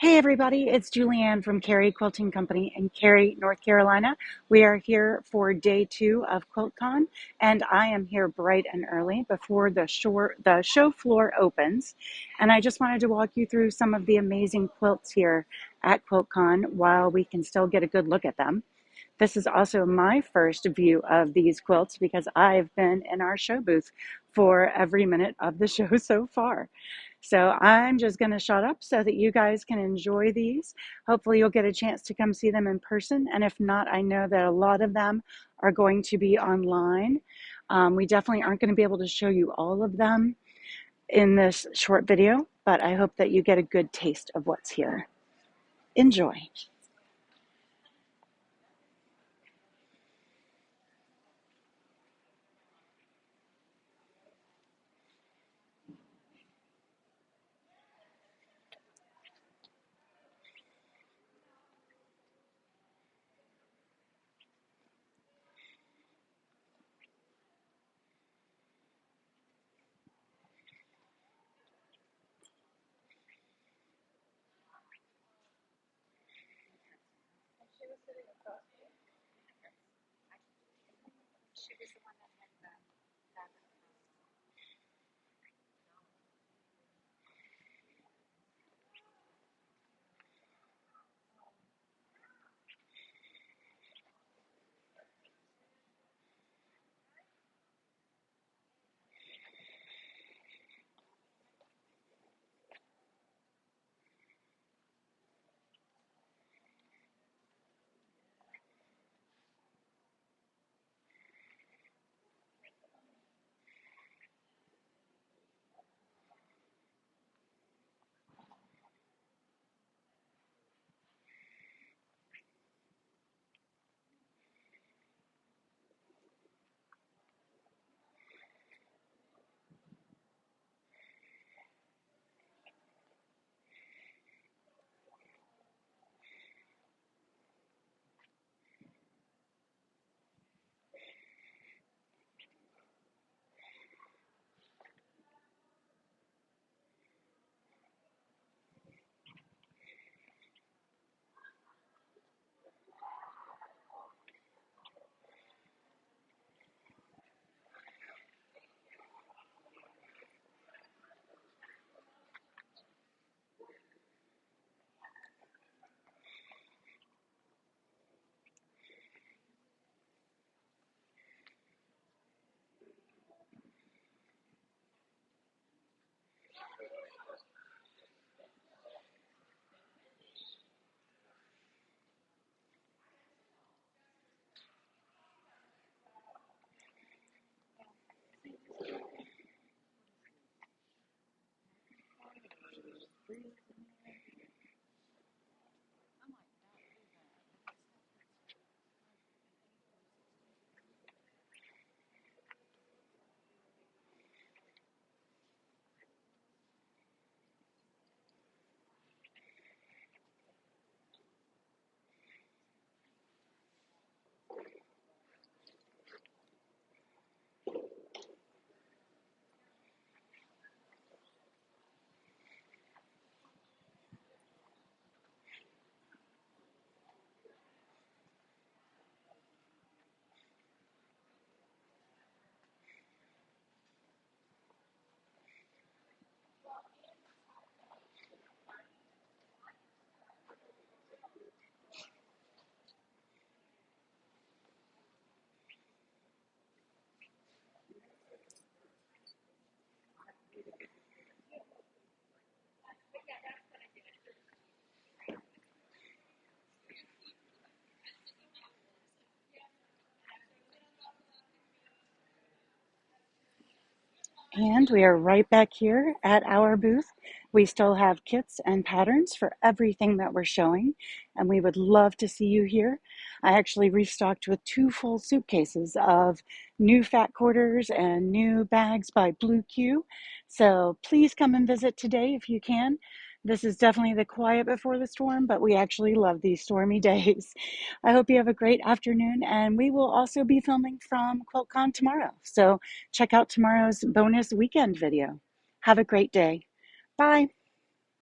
Hey everybody, it's Julianne from Cary Quilting Company in Cary, North Carolina. We are here for day 2 of QuiltCon, and I am here bright and early before the show floor opens. And I just wanted to walk you through some of the amazing quilts here at QuiltCon while we can still get a good look at them. This is also my first view of these quilts because I've been in our show booth for every minute of the show so far. So I'm just going to shut up so that you guys can enjoy these. Hopefully you'll get a chance to come see them in person. And if not, I know that a lot of them are going to be online. We definitely aren't going to be able to show you all of them in this short video, but I hope that you get a good taste of what's here. Enjoy. And we are right back here at our booth. We still have kits and patterns for everything that we're showing, and we would love to see you here. I actually restocked with 2 full suitcases of new fat quarters and new bags by Blue Q. So please come and visit today if you can. This is definitely the quiet before the storm, but we actually love these stormy days. I hope you have a great afternoon, and we will also be filming from QuiltCon tomorrow. So check out tomorrow's bonus weekend video. Have a great day. Bye.